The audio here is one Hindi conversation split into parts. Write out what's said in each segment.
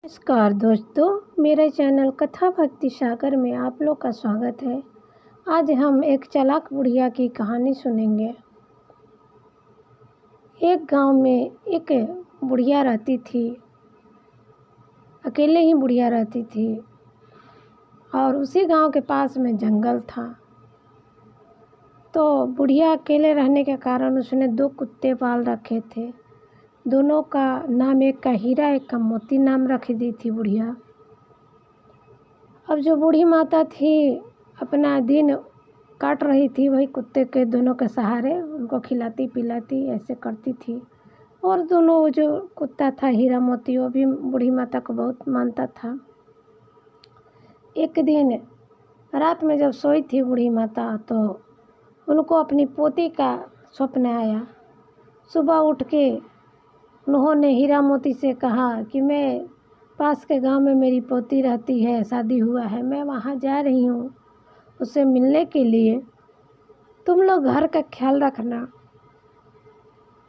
नमस्कार दोस्तों, मेरे चैनल कथा भक्ति सागर में आप लोग का स्वागत है। आज हम एक चालाक बुढ़िया की कहानी सुनेंगे। एक गांव में एक बुढ़िया रहती थी। अकेले ही बुढ़िया रहती थी और उसी गांव के पास में जंगल था। तो बुढ़िया अकेले रहने के कारण उसने 2 कुत्ते पाल रखे थे। दोनों का नाम, एक का हीरा एक का मोती नाम रख दी थी बुढ़िया। अब जो बूढ़ी माता थी अपना दिन काट रही थी, वही कुत्ते के दोनों के सहारे उनको खिलाती पिलाती ऐसे करती थी। और दोनों जो कुत्ता था हीरा मोती, वो भी बूढ़ी माता को बहुत मानता था। एक दिन रात में जब सोई थी बूढ़ी माता, तो उनको अपनी पोती का स्वप्न आया। सुबह उठ के उन्होंने हीरा मोती से कहा कि मैं पास के गांव में मेरी पोती रहती है, शादी हुआ है, मैं वहां जा रही हूँ उससे मिलने के लिए, तुम लोग घर का ख्याल रखना।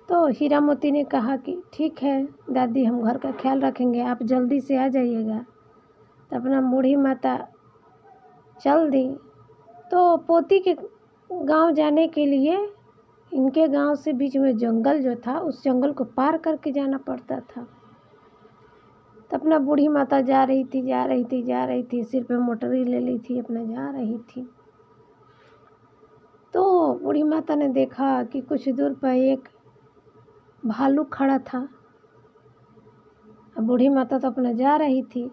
तो हीरा मोती ने कहा कि ठीक है दादी, हम घर का ख्याल रखेंगे, आप जल्दी से आ जाइएगा। तो अपना बूढ़ी माता चल दी। तो पोती के गांव जाने के लिए इनके गांव से बीच में जंगल जो था, उस जंगल को पार करके जाना पड़ता था। तो अपना बूढ़ी माता जा रही थी, सिर पे मोटरी ले ली थी, अपना जा रही थी। तो बूढ़ी माता ने देखा कि कुछ दूर पर एक भालू खड़ा था। अब बूढ़ी माता तो अपना जा रही थी,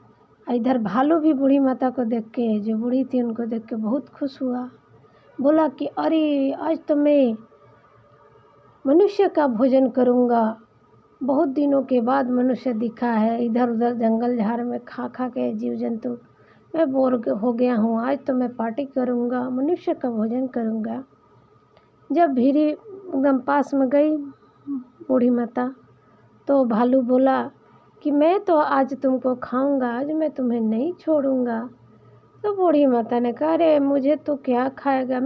इधर भालू भी बूढ़ी माता को देख के, जो बूढ़ी थी उनको देख के बहुत खुश हुआ। बोला कि अरे आज तो मैं मनुष्य का भोजन करूँगा, बहुत दिनों के बाद मनुष्य दिखा है। इधर उधर जंगल झाड़ में खा खा के जीव जंतु मैं बोर हो गया हूँ, आज तो मैं पार्टी करूँगा, मनुष्य का भोजन करूँगा। जब भीरी एकदम पास में गई बूढ़ी माता, तो भालू बोला कि मैं तो आज तुमको खाऊंगा, आज मैं तुम्हें नहीं छोड़ूंगा। तो बूढ़ी माता ने कहा अरे मुझे तो क्या खाएगा,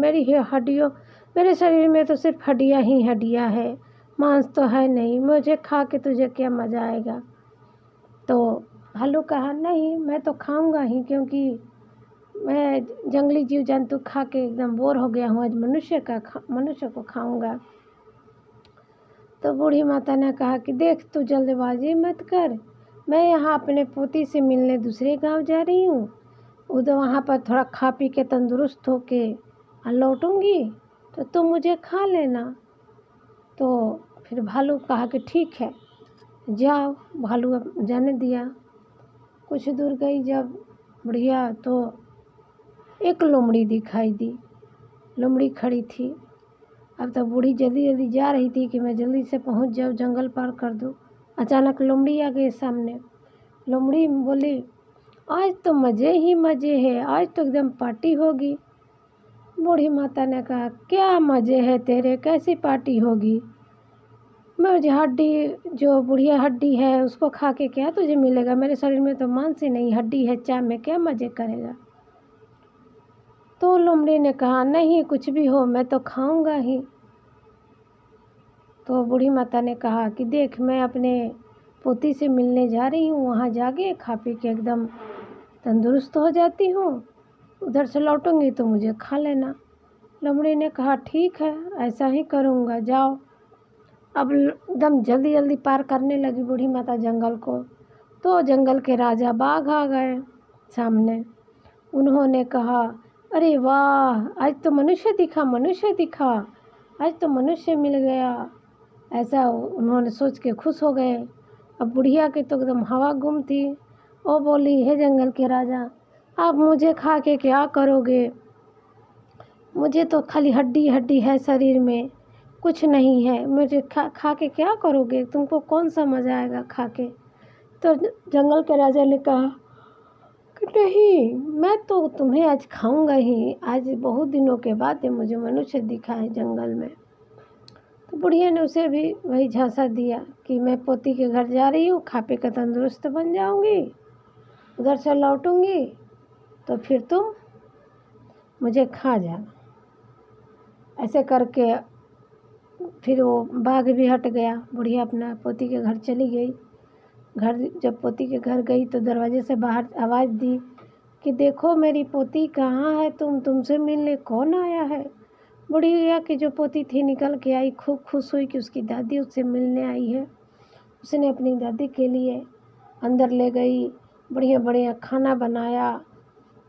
मेरे शरीर में तो सिर्फ हड्डियाँ ही हड्डियाँ है, मांस तो है नहीं, मुझे खा के तुझे क्या मज़ा आएगा। तो भालू कहा नहीं, मैं तो खाऊंगा ही, क्योंकि मैं जंगली जीव जंतु खा के एकदम बोर हो गया हूँ, आज मनुष्य को खाऊंगा। तो बूढ़ी माता ने कहा कि देख तू जल्दबाजी मत कर, मैं यहाँ अपने पोती से मिलने दूसरे गांव जा रही हूँ, उधर वहाँ पर थोड़ा खा पी के तंदुरुस्त होके लौटूंगी, तो तुम मुझे खा लेना। तो फिर भालू कहा कि ठीक है जाओ। भालू अब जाने दिया। कुछ दूर गई जब बुढ़िया, तो एक लोमड़ी दिखाई दी। लोमड़ी खड़ी थी। अब तो बूढ़ी जल्दी जल्दी जा रही थी कि मैं जल्दी से पहुंच जाऊँ, जंगल पार कर दूँ। अचानक लोमड़ी आ गई सामने। लोमड़ी बोली आज तो मज़े ही मज़े है, आज तो एकदम पार्टी होगी। बूढ़ी माता ने कहा क्या मज़े है तेरे, कैसी पार्टी होगी, मुझे जो बुढ़िया हड्डी है उसको खा के क्या तुझे मिलेगा, मेरे शरीर में तो मांस ही नहीं, हड्डी है, चाय में क्या मज़े करेगा। तो लोमड़ी ने कहा नहीं कुछ भी हो, मैं तो खाऊंगा ही। तो बूढ़ी माता ने कहा कि देख मैं अपने पोती से मिलने जा रही हूँ, वहाँ जाके खा पी के एकदम तंदुरुस्त हो जाती हूँ, उधर से लौटूंगी तो मुझे खा लेना। लोमड़ी ने कहा ठीक है ऐसा ही करूँगा, जाओ। अब एकदम जल्दी जल्दी पार करने लगी बूढ़ी माता जंगल को। तो जंगल के राजा बाघ आ गए सामने। उन्होंने कहा अरे वाह, आज तो मनुष्य दिखा, आज तो मनुष्य मिल गया। ऐसा उन्होंने सोच के खुश हो गए। अब बुढ़िया की तो एकदम हवा गुम थी। वो बोली हे जंगल के राजा, आप मुझे खा के क्या करोगे, मुझे तो खाली हड्डी हड्डी है, शरीर में कुछ नहीं है, मुझे खा के क्या करोगे, तुमको कौन सा मज़ा आएगा खा के। तो जंगल के राजा ने कहा कि नहीं, मैं तो तुम्हें आज खाऊंगा ही, आज बहुत दिनों के बाद मुझे मनुष्य दिखा है जंगल में। तो बुढ़िया ने उसे भी वही झांसा दिया कि मैं पोती के घर जा रही हूँ, खा पी के तंदुरुस्त बन जाऊंगी, उधर से लौटूंगी तो फिर तुम मुझे खा जाना। ऐसे करके फिर वो बाघ भी हट गया। बुढ़िया अपना पोती के घर चली गई। घर जब पोती के घर गई तो दरवाजे से बाहर आवाज़ दी कि देखो मेरी पोती कहाँ है, तुमसे मिलने कौन आया है। बुढ़िया की जो पोती थी निकल के आई, खूब खुश हुई कि उसकी दादी उससे मिलने आई है। उसने अपनी दादी के लिए अंदर ले गई, बढ़िया बढ़िया खाना बनाया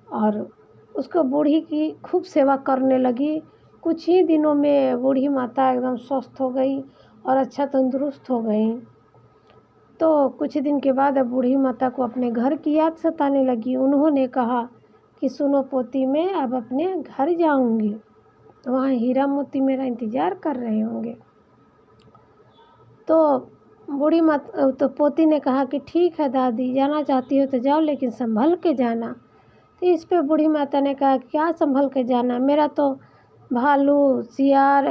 और उसको बूढ़ी की खूब सेवा करने लगी। कुछ ही दिनों में बूढ़ी माता एकदम स्वस्थ हो गई और अच्छा तंदुरुस्त हो गई। तो कुछ दिन के बाद अब बूढ़ी माता को अपने घर की याद सताने लगी। उन्होंने कहा कि सुनो पोती, मैं अब अपने घर जाऊंगी, वहाँ हीरा मोती मेरा इंतज़ार कर रहे होंगे। तो बूढ़ी माता तो पोती ने कहा कि ठीक है दादी, जाना चाहती हो तो जाओ, लेकिन संभल के जाना। तो इस पे बूढ़ी माता ने कहा क्या संभल के जाना, मेरा तो भालू, सियार,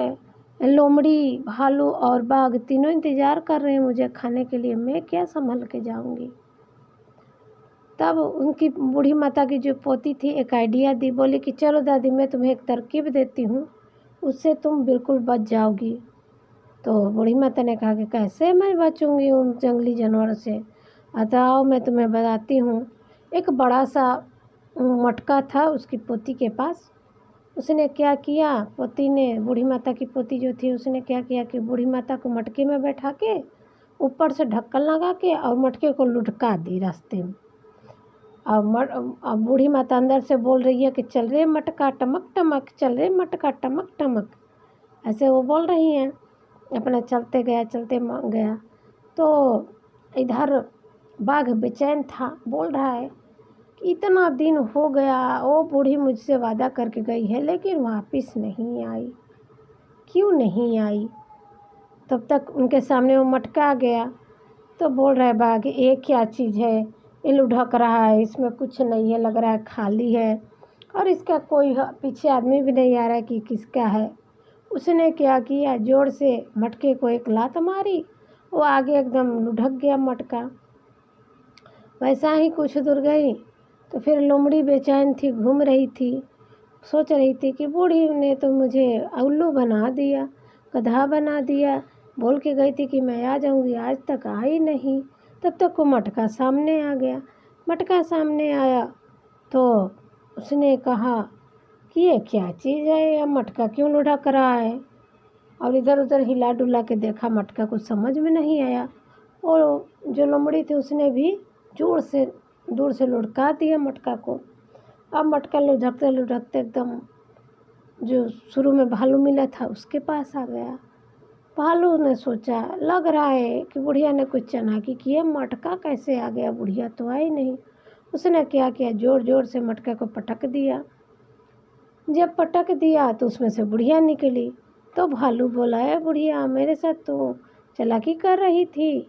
लोमड़ी, भालू और बाघ तीनों इंतज़ार कर रहे हैं मुझे खाने के लिए, मैं क्या संभल के जाऊंगी। तब उनकी बूढ़ी माता की जो पोती थी एक आइडिया दी, बोली कि चलो दादी मैं तुम्हें एक तरकीब देती हूँ, उससे तुम बिल्कुल बच जाओगी। तो बूढ़ी माता ने कहा कि कैसे मैं बचूंगी उन जंगली जानवरों से। बताओ मैं तुम्हें बताती हूँ। एक बड़ा सा मटका था उसकी पोती के पास। उसने क्या किया, पोती ने, बूढ़ी माता की पोती जो थी, उसने क्या किया कि बूढ़ी माता को मटके में बैठा के ऊपर से ढक्कन लगा के और मटके को लुढ़का दी रास्ते में। अब बूढ़ी माता अंदर से बोल रही है कि चल रे मटका टमक टमक, चल रे मटका टमक टमक, ऐसे वो बोल रही हैं। अपना चलते गया तो इधर बाघ बेचैन था, बोल रहा है कि इतना दिन हो गया, वो बूढ़ी मुझसे वादा करके गई है लेकिन वापस नहीं आई, क्यों नहीं आई। तब तक उनके सामने वो मटका आ गया। तो बोल रहा है बाघ, ये क्या चीज़ है, ये लुढ़क रहा है, इसमें कुछ नहीं है, लग रहा है खाली है और इसका कोई पीछे आदमी भी नहीं आ रहा है कि किसका है। उसने क्या किया, जोर से मटके को एक लात मारी, वो आगे एकदम लुढ़क गया मटका। वैसा ही कुछ दूर गई तो फिर लोमड़ी बेचैन थी, घूम रही थी, सोच रही थी कि बूढ़ी ने तो मुझे उल्लू बना दिया, गधा बना दिया, बोल के गई थी कि मैं आ जाऊंगी, आज तक आई नहीं। तब तक वो मटका सामने आ गया। मटका सामने आया तो उसने कहा कि ये क्या चीज़ है, यह मटका क्यों लुढ़क रहा है। और इधर उधर हिला डुला के देखा, मटका कुछ समझ में नहीं आया। और जो लोमड़ी थी उसने भी दूर से लुढ़का दिया मटका को। अब मटका लुढ़कते लुढ़कते एकदम जो शुरू में भालू मिला था उसके पास आ गया। भालू ने सोचा, लग रहा है कि बुढ़िया ने कुछ चालाकी की है, मटका कैसे आ गया, बुढ़िया तो आई नहीं। उसने क्या किया, जोर जोर से मटका को पटक दिया। जब पटक दिया तो उसमें से बुढ़िया निकली। तो भालू बोला, है बुढ़िया, मेरे साथ तो चालाकी कर रही थी,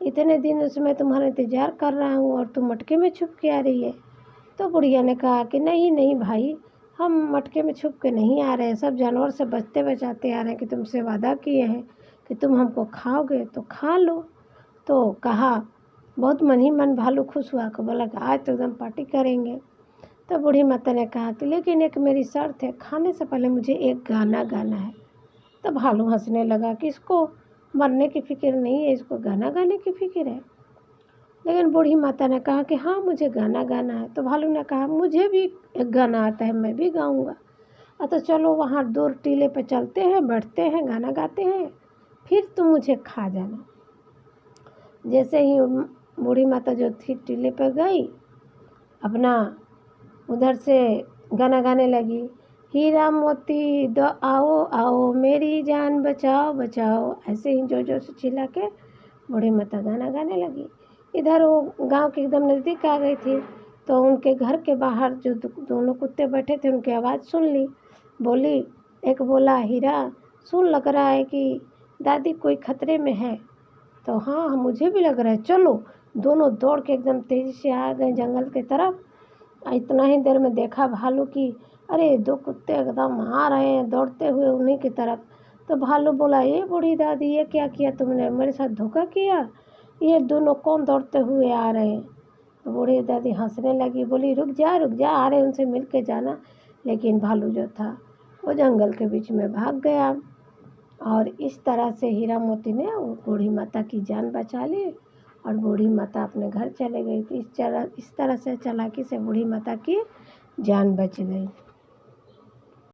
इतने दिन से मैं तुम्हारा इंतज़ार कर रहा हूँ और तुम मटके में छुप के आ रही है। तो बुढ़िया ने कहा कि नहीं नहीं भाई, हम मटके में छुप के नहीं आ रहे हैं, सब जानवर से बचते बचाते आ रहे हैं कि तुमसे वादा किए हैं कि तुम हमको खाओगे तो खा लो। तो कहा, बहुत मन ही मन भालू खुश हुआ कि बोला कि आज तो एकदम पार्टी करेंगे। तो बूढ़ी माता ने कहा कि लेकिन एक मेरी शर्त है, खाने से पहले मुझे एक गाना गाना है। तो भालू हंसने लगा कि इसको मरने की फिक्र नहीं है, इसको गाना गाने की फिक्र है। लेकिन बूढ़ी माता ने कहा कि हाँ मुझे गाना गाना है। तो भालू ने कहा मुझे भी एक गाना आता है, मैं भी गाऊंगा। तो चलो वहाँ दूर टीले पे चलते हैं, बैठते हैं, गाना गाते हैं, फिर तुम मुझे खा जाना। जैसे ही बूढ़ी माता जो थी टीले पे गई, अपना उधर से गाना गाने लगी, हीरा मोती दो आओ आओ, मेरी जान बचाओ बचाओ। ऐसे ही जोर जोर से चिल्ला के बूढ़ी माता गाना गाने लगी। इधर वो गांव के एकदम नज़दीक आ गई थी तो उनके घर के बाहर जो दोनों कुत्ते बैठे थे उनकी आवाज़ सुन ली। बोली, एक बोला, हीरा सुन, लग रहा है कि दादी कोई खतरे में है। तो हाँ मुझे भी लग रहा है, चलो। दोनों दौड़ के एकदम तेज़ी से आ गए जंगल की तरफ। इतना ही देर में देखा भालू की, अरे दो कुत्ते एकदम आ रहे हैं दौड़ते हुए उन्हीं की तरफ। तो भालू बोला, ये बूढ़ी दादी, ये क्या किया तुमने, मेरे साथ धोखा किया, ये दोनों कौन दौड़ते हुए आ रहे हैं। तो बूढ़ी दादी हंसने लगी, बोली रुक जा आ रहे उनसे मिल के जाना। लेकिन भालू जो था वो जंगल के बीच में भाग गया और इस तरह से हीरा मोती ने वो बूढ़ी माता की जान बचा ली और बूढ़ी माता अपने घर चले गई। तो इस तरह से चालाकी से बूढ़ी माता की जान बच गई।